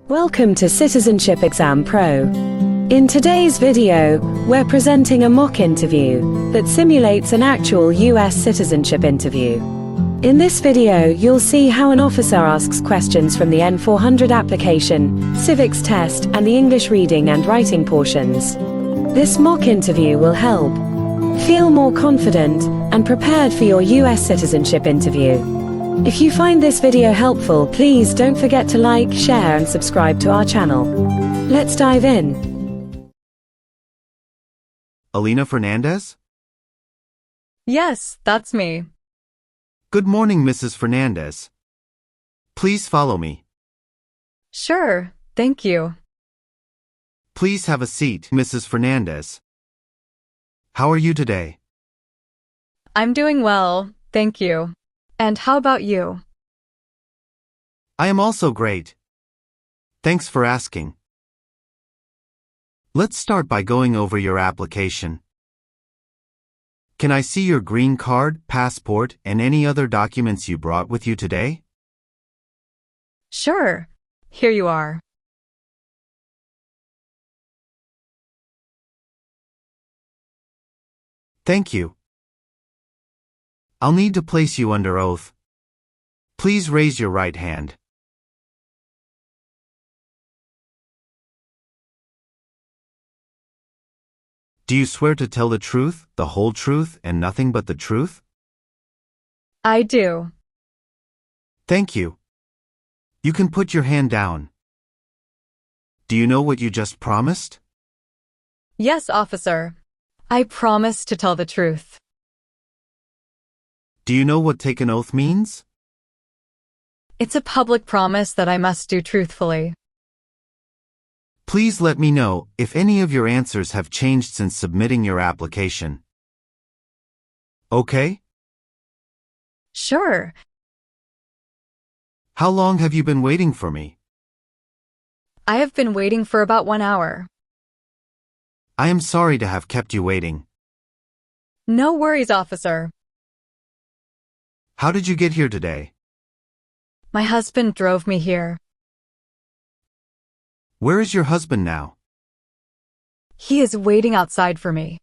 Welcome to Citizenship Exam Pro. In today's video, we're presenting a mock interview that simulates an actual US citizenship interview. In this video, you'll see how an officer asks questions from the N-400 application, civics test, and the English reading and writing portions. This mock interview will help feel more confident and prepared for your US citizenship interview. If you find this video helpful, please don't forget to like, share, and subscribe to our channel. Let's dive in. Alina Fernandez? Yes, that's me. Good morning, Mrs. Fernandez. Please follow me. Sure, thank you. Please have a seat, Mrs. Fernandez. How are you today? I'm doing well, thank you. And how about you? I am also great. Thanks for asking. Let's start by going over your application. Can I see your green card, passport, and any other documents you brought with you today? Sure, here you are. Thank you. I'll need to place you under oath. Please raise your right hand. Do you swear to tell the truth, the whole truth, and nothing but the truth? I do. Thank you. You can put your hand down. Do you know what you just promised? Yes, officer. I promise to tell the truth. Do you know what take an oath means? It's a public promise that I must do truthfully. Please let me know if any of your answers have changed since submitting your application. Okay? Sure. How long have you been waiting for me? I have been waiting for about 1 hour. I am sorry to have kept you waiting. No worries, officer. How did you get here today? My husband drove me here. Where is your husband now? He is waiting outside for me.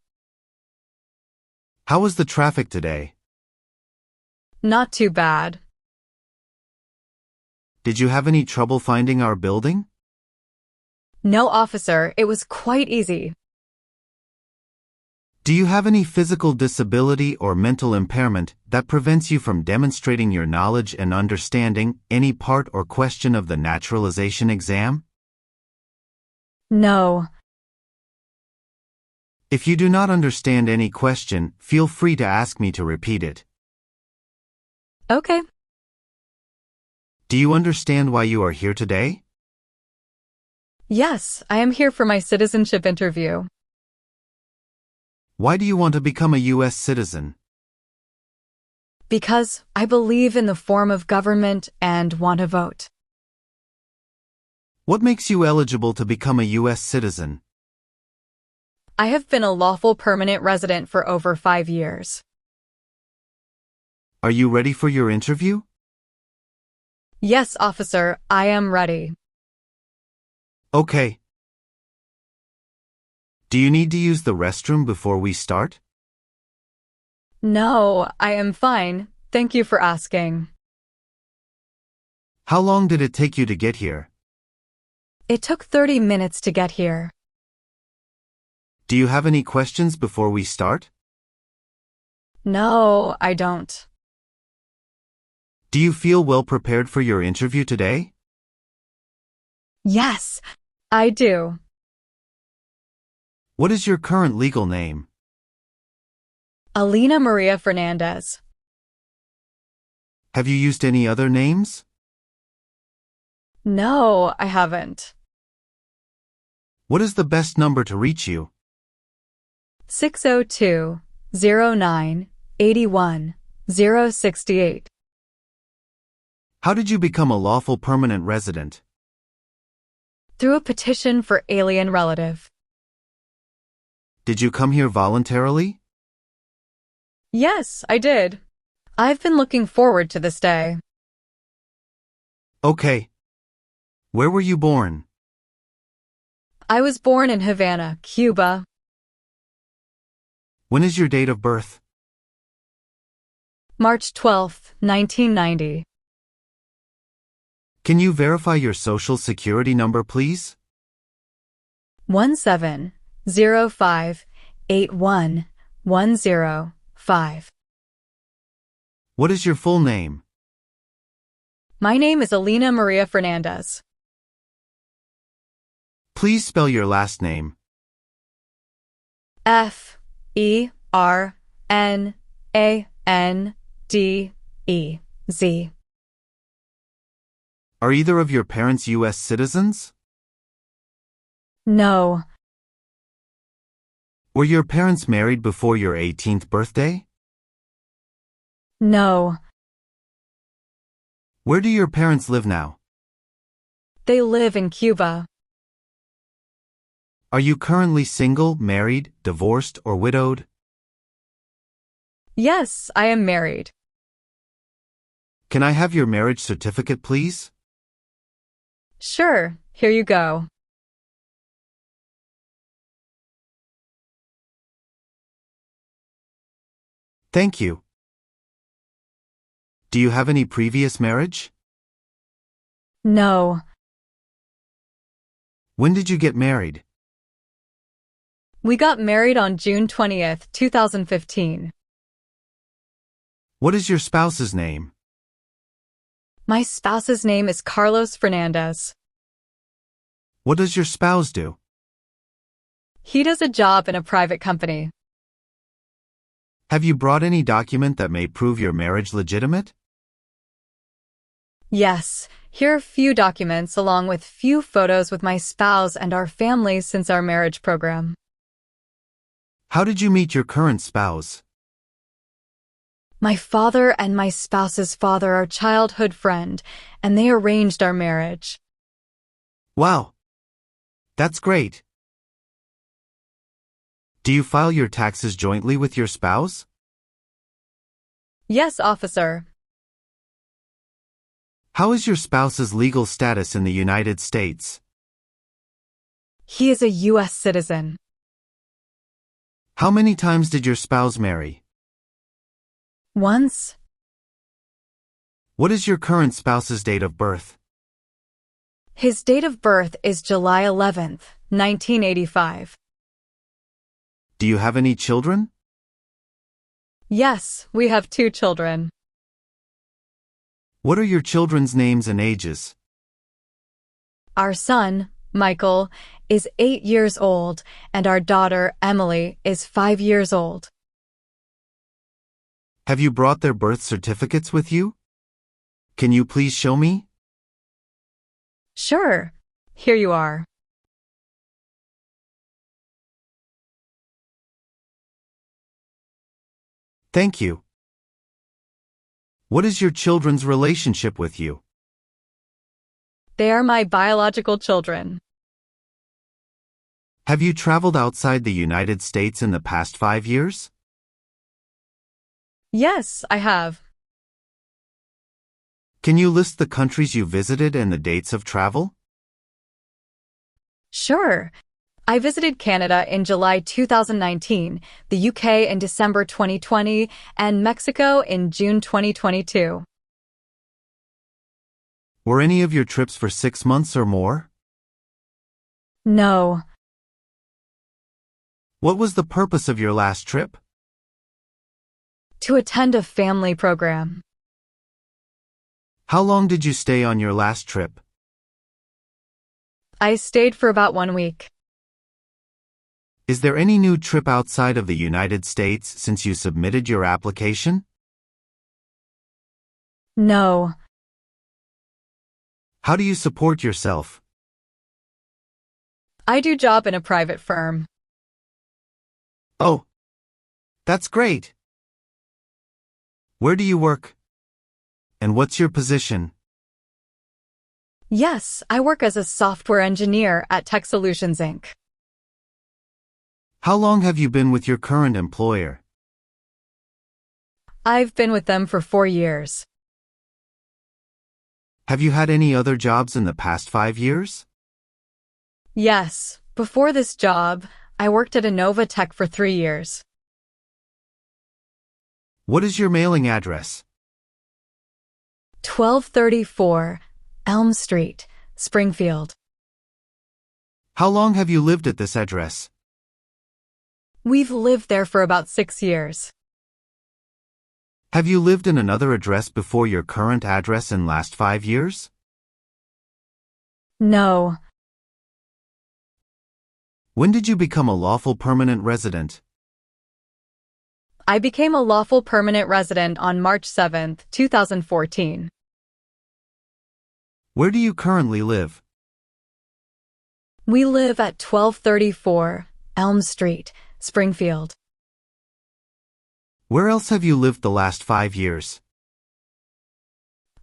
How was the traffic today? Not too bad. Did you have any trouble finding our building? No, officer, it was quite easy. Do you have any physical disability or mental impairment that prevents you from demonstrating your knowledge and understanding any part or question of the naturalization exam? No. If you do not understand any question, feel free to ask me to repeat it. Okay. Do you understand why you are here today? Yes, I am here for my citizenship interview. Why do you want to become a US citizen? Because I believe in the form of government and want to vote. What makes you eligible to become a US citizen? I have been a lawful permanent resident for over 5 years. Are you ready for your interview? Yes, officer, I am ready. Okay. Do you need to use the restroom before we start? No, I am fine. Thank you for asking. How long did it take you to get here? It took 30 minutes to get here. Do you have any questions before we start? No, I don't. Do you feel well prepared for your interview today? Yes, I do. What is your current legal name? Alina Maria Fernandez. Have you used any other names? No, I haven't. What is the best number to reach you? 602-09-81-068. How did you become a lawful permanent resident? Through a petition for alien relative. Did you come here voluntarily? Yes, I did. I've been looking forward to this day. Okay. Where were you born? I was born in Havana, Cuba. When is your date of birth? March 12, 1990. Can you verify your social security number, please? 1705811005. What is your full name? My name is Alina Maria Fernandez. Please spell your last name. Fernandez. Are either of your parents US citizens? No. Were your parents married before your 18th birthday? No. Where do your parents live now? They live in Cuba. Are you currently single, married, divorced, or widowed? Yes, I am married. Can I have your marriage certificate, please? Sure, here you go. Thank you. Do you have any previous marriage? No. When did you get married? We got married on June 20th, 2015. What is your spouse's name? My spouse's name is Carlos Fernandez. What does your spouse do? He does a job in a private company. Have you brought any document that may prove your marriage legitimate? Yes, here are a few documents along with few photos with my spouse and our family since our marriage program. How did you meet your current spouse? My father and my spouse's father are childhood friend, and they arranged our marriage. Wow. That's great. Do you file your taxes jointly with your spouse? Yes, officer. How is your spouse's legal status in the United States? He is a US citizen. How many times did your spouse marry? Once. What is your current spouse's date of birth? His date of birth is July 11th, 1985. Do you have any children? Yes, we have 2 children. What are your children's names and ages? Our son, Michael, is 8 years old, and our daughter, Emily, is 5 years old. Have you brought their birth certificates with you? Can you please show me? Sure. Here you are. Thank you. What is your children's relationship with you? They are my biological children. Have you traveled outside the United States in the past 5 years? Yes, I have. Can you list the countries you visited and the dates of travel? Sure. I visited Canada in July 2019, the UK in December 2020, and Mexico in June 2022. Were any of your trips for 6 months or more? No. What was the purpose of your last trip? To attend a family program. How long did you stay on your last trip? I stayed for about 1 week. Is there any new trip outside of the United States since you submitted your application? No. How do you support yourself? I do job in a private firm. Oh, that's great. Where do you work? And what's your position? Yes, I work as a software engineer at Tech Solutions, Inc. How long have you been with your current employer? I've been with them for 4 years. Have you had any other jobs in the past 5 years? Yes, before this job, I worked at Innova Tech for 3 years. What is your mailing address? 1234 Elm Street, Springfield. How long have you lived at this address? We've lived there for about 6 years. Have you lived in another address before your current address in last 5 years? No. When did you become a lawful permanent resident? I became a lawful permanent resident on March 7, 2014. Where do you currently live? We live at 1234 Elm Street, Springfield. Where else have you lived the last 5 years?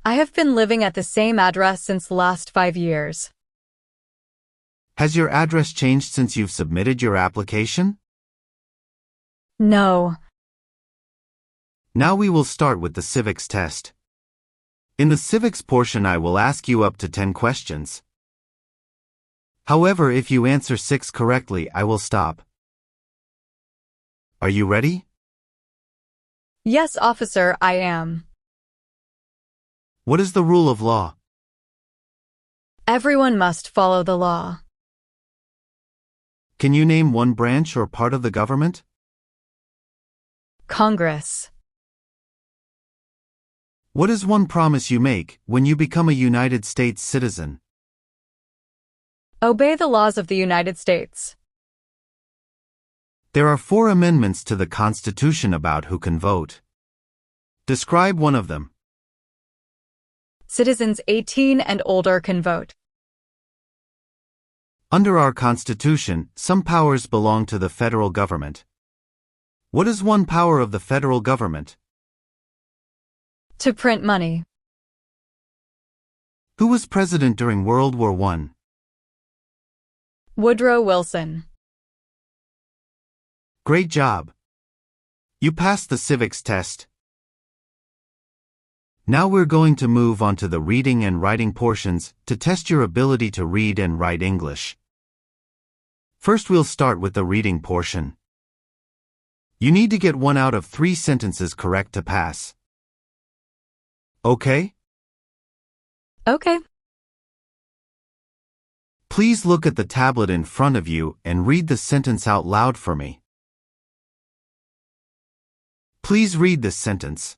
I have been living at the same address since the last 5 years. Has your address changed since you've submitted your application? No. Now we will start with the civics test. In the civics portion, I will ask you up to 10 questions. However, if you answer 6 correctly, I will stop. Are you ready? Yes, officer, I am. What is the rule of law? Everyone must follow the law. Can you name one branch or part of the government? Congress. What is one promise you make when you become a United States citizen? Obey the laws of the United States. There are 4 amendments to the Constitution about who can vote. Describe one of them. Citizens 18 and older can vote. Under our Constitution, some powers belong to the federal government. What is one power of the federal government? To print money. Who was president during World War I? Woodrow Wilson. Great job. You passed the civics test. Now we're going to move on to the reading and writing portions to test your ability to read and write English. First, we'll start with the reading portion. You need to get 1 out of 3 sentences correct to pass. Okay? Okay. Please look at the tablet in front of you and read the sentence out loud for me. Please read this sentence.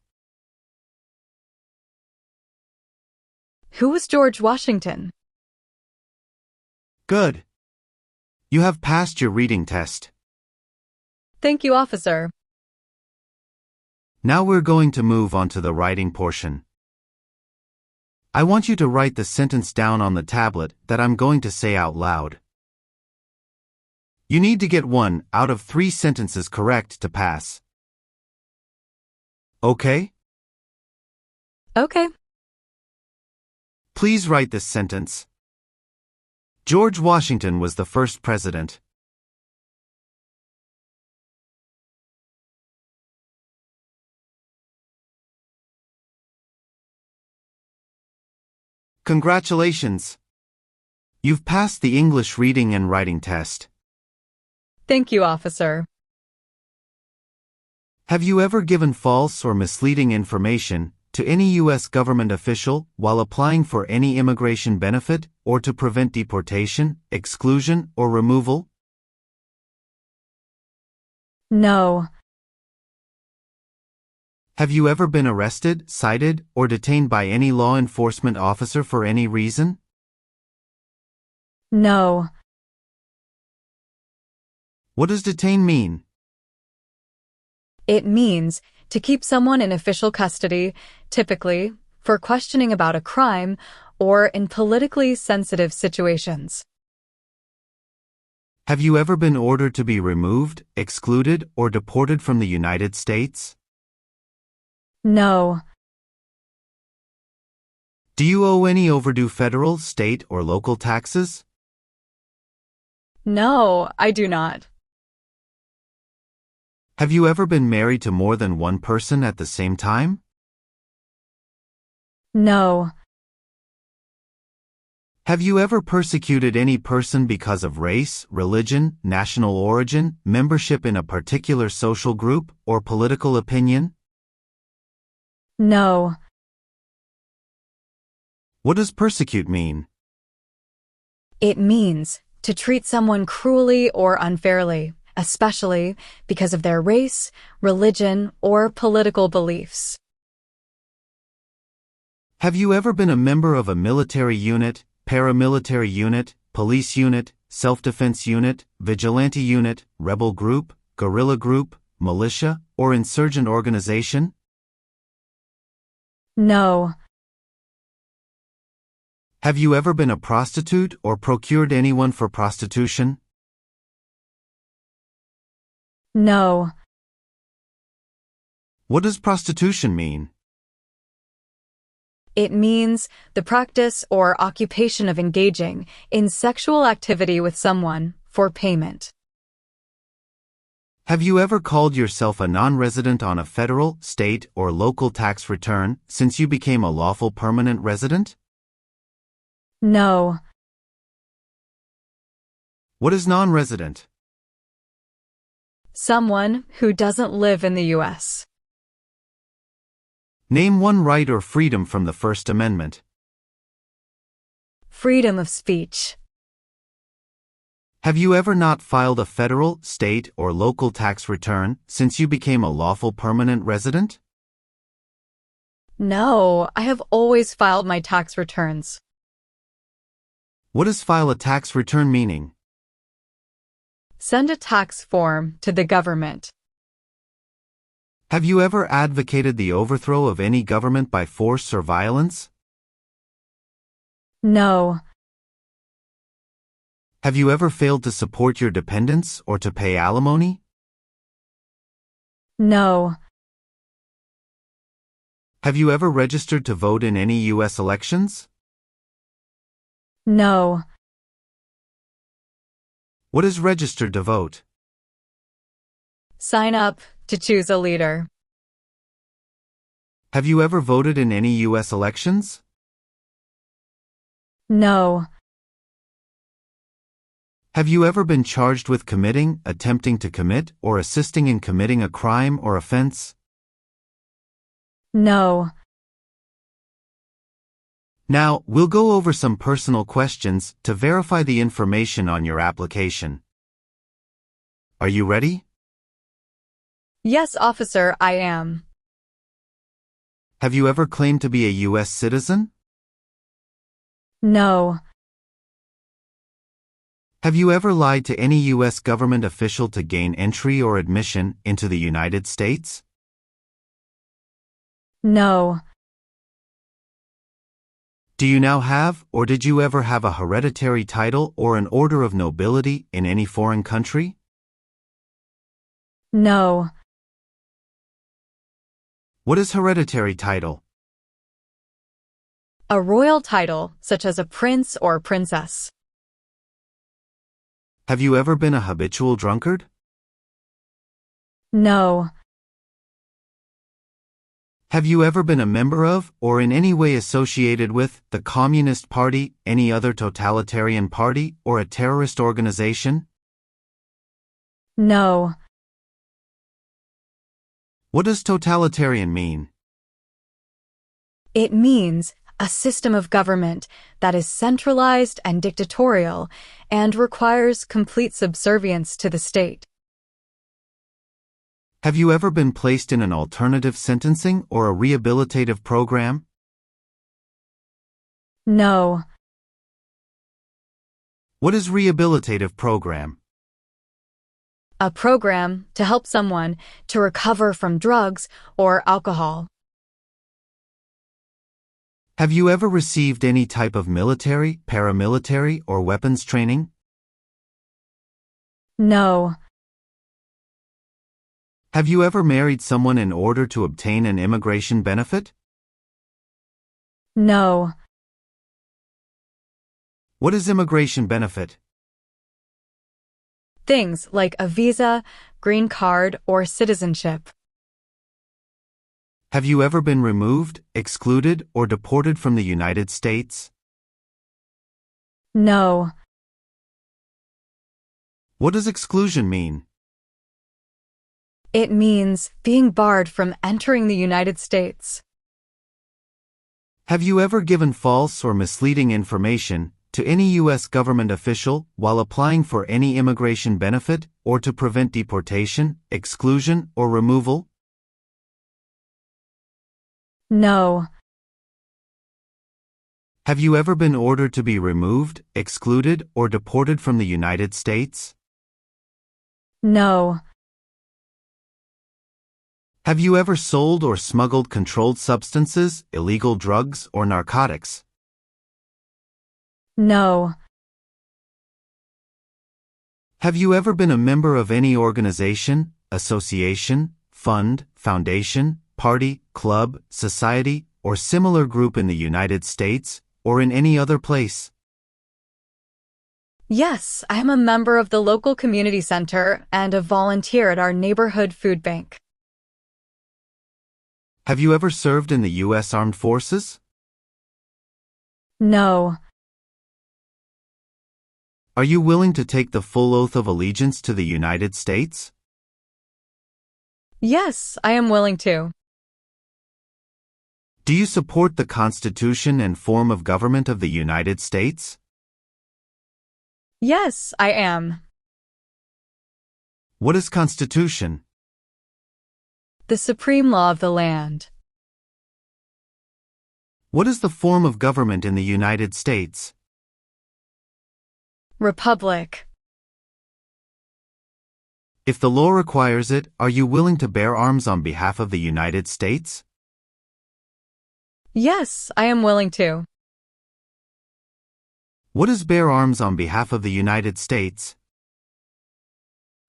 Who was George Washington? Good. You have passed your reading test. Thank you, officer. Now we're going to move on to the writing portion. I want you to write the sentence down on the tablet that I'm going to say out loud. You need to get 1 out of 3 sentences correct to pass. Okay? Okay. Please write this sentence. George Washington was the first president. Congratulations! You've passed the English reading and writing test. Thank you, officer. Have you ever given false or misleading information to any U.S. government official while applying for any immigration benefit or to prevent deportation, exclusion, or removal? No. Have you ever been arrested, cited, or detained by any law enforcement officer for any reason? No. What does detain mean? It means to keep someone in official custody, typically for questioning about a crime or in politically sensitive situations. Have you ever been ordered to be removed, excluded, or deported from the United States? No. Do you owe any overdue federal, state, or local taxes? No, I do not. Have you ever been married to more than one person at the same time? No. Have you ever persecuted any person because of race, religion, national origin, membership in a particular social group, or political opinion? No. What does persecute mean? It means to treat someone cruelly or unfairly, especially because of their race, religion, or political beliefs. Have you ever been a member of a military unit, paramilitary unit, police unit, self-defense unit, vigilante unit, rebel group, guerrilla group, militia, or insurgent organization? No. Have you ever been a prostitute or procured anyone for prostitution? No. What does prostitution mean? It means the practice or occupation of engaging in sexual activity with someone for payment. Have you ever called yourself a non-resident on a federal, state, or local tax return since you became a lawful permanent resident? No. What is non-resident? Someone who doesn't live in the U.S. Name one right or freedom from the First Amendment. Freedom of speech. Have you ever not filed a federal, state, or local tax return since you became a lawful permanent resident? No, I have always filed my tax returns. What does file a tax return meaning? Send a tax form to the government. Have you ever advocated the overthrow of any government by force or violence? No. Have you ever failed to support your dependents or to pay alimony? No. Have you ever registered to vote in any U.S. elections? No. What is registered to vote? Sign up to choose a leader. Have you ever voted in any U.S. elections? No. Have you ever been charged with committing, attempting to commit, or assisting in committing a crime or offense? No. Now, we'll go over some personal questions to verify the information on your application. Are you ready? Yes, officer, I am. Have you ever claimed to be a U.S. citizen? No. Have you ever lied to any U.S. government official to gain entry or admission into the United States? No. Do you now have, or did you ever have a hereditary title or an order of nobility in any foreign country? No. What is hereditary title? A royal title, such as a prince or princess. Have you ever been a habitual drunkard? No. Have you ever been a member of, or in any way associated with, the Communist Party, any other totalitarian party, or a terrorist organization? No. What does totalitarian mean? It means a system of government that is centralized and dictatorial and requires complete subservience to the state. Have you ever been placed in an alternative sentencing or a rehabilitative program? No. What is rehabilitative program? A program to help someone to recover from drugs or alcohol. Have you ever received any type of military, paramilitary, or weapons training? No. Have you ever married someone in order to obtain an immigration benefit? No. What is immigration benefit? Things like a visa, green card, or citizenship. Have you ever been removed, excluded, or deported from the United States? No. What does exclusion mean? It means being barred from entering the United States. Have you ever given false or misleading information to any U.S. government official while applying for any immigration benefit or to prevent deportation, exclusion, or removal? No. Have you ever been ordered to be removed, excluded, or deported from the United States? No. Have you ever sold or smuggled controlled substances, illegal drugs, or narcotics? No. Have you ever been a member of any organization, association, fund, foundation, party, club, society, or similar group in the United States, or in any other place? Yes, I am a member of the local community center and a volunteer at our neighborhood food bank. Have you ever served in the U.S. Armed Forces? No. Are you willing to take the full oath of allegiance to the United States? Yes, I am willing to. Do you support the Constitution and form of government of the United States? Yes, I am. What is Constitution? The supreme law of the land. What is the form of government in the United States? Republic. If the law requires it, are you willing to bear arms on behalf of the United States? Yes, I am willing to. What is bear arms on behalf of the United States?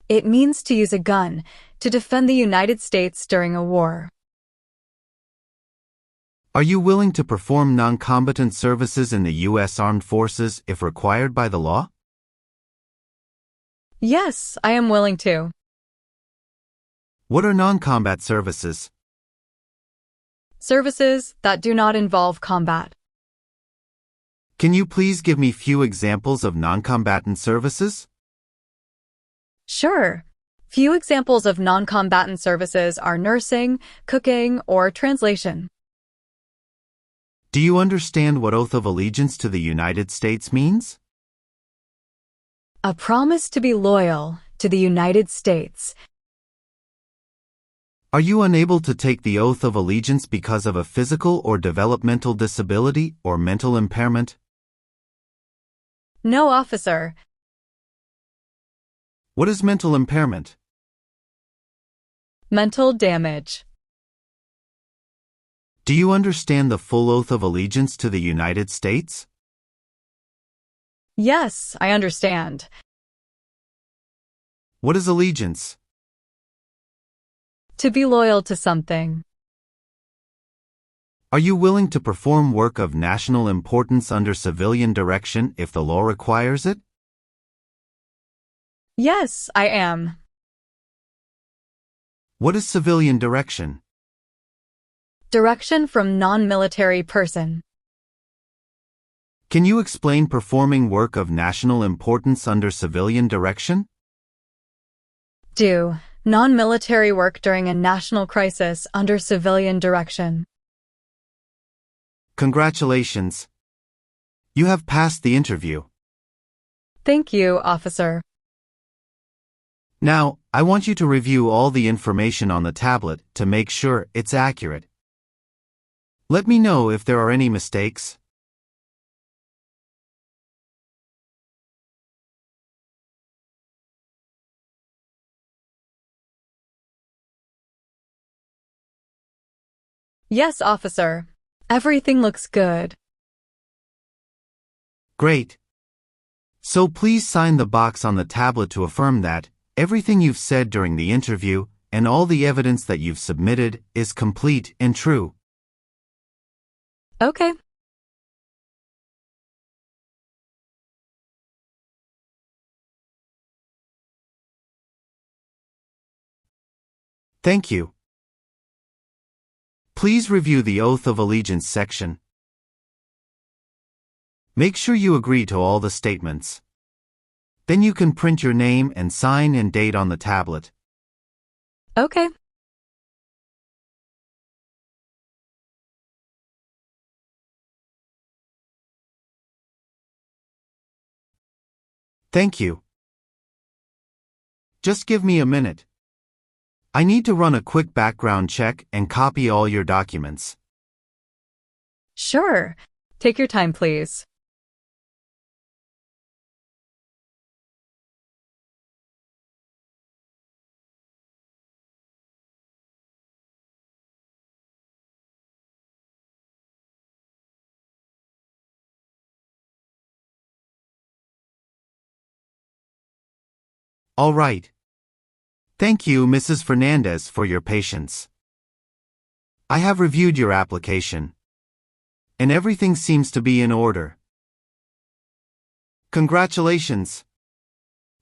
It means to use a gun to defend the United States during a war. Are you willing to perform non-combatant services in the U.S. Armed Forces if required by the law? Yes, I am willing to. What are non-combat services? Services that do not involve combat. Can you please give me few examples of non-combatant services? Sure. Few examples of non-combatant services are nursing, cooking, or translation. Do you understand what oath of allegiance to the United States means? A promise to be loyal to the United States. Are you unable to take the oath of allegiance because of a physical or developmental disability or mental impairment? No, officer. What is mental impairment? Mental damage. Do you understand the full oath of allegiance to the United States? Yes, I understand. What is allegiance? To be loyal to something. Are you willing to perform work of national importance under civilian direction if the law requires it? Yes, I am. What is civilian direction? Direction from non-military person. Can you explain performing work of national importance under civilian direction? Do non-military work during a national crisis under civilian direction. Congratulations. You have passed the interview. Thank you, officer. Now, I want you to review all the information on the tablet to make sure it's accurate. Let me know if there are any mistakes. Yes, officer. Everything looks good. Great. So please sign the box on the tablet to affirm that everything you've said during the interview and all the evidence that you've submitted is complete and true. Okay. Thank you. Please review the Oath of Allegiance section. Make sure you agree to all the statements. Then you can print your name and sign and date on the tablet. Okay. Thank you. Just give me a minute. I need to run a quick background check and copy all your documents. Sure. Take your time, please. All right. Thank you, Mrs. Fernandez, for your patience. I have reviewed your application, and everything seems to be in order. Congratulations!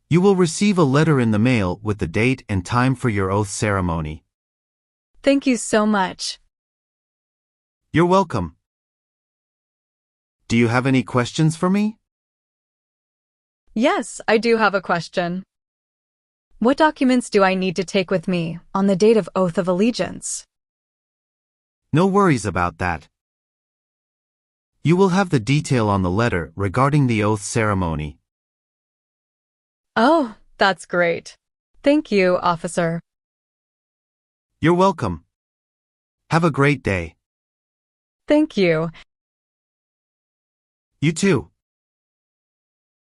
You will receive a letter in the mail with the date and time for your oath ceremony. Thank you so much. You're welcome. Do you have any questions for me? Yes, I do have a question. What documents do I need to take with me on the date of oath of allegiance? No worries about that. You will have the detail on the letter regarding the oath ceremony. Oh, that's great. Thank you, officer. You're welcome. Have a great day. Thank you. You too.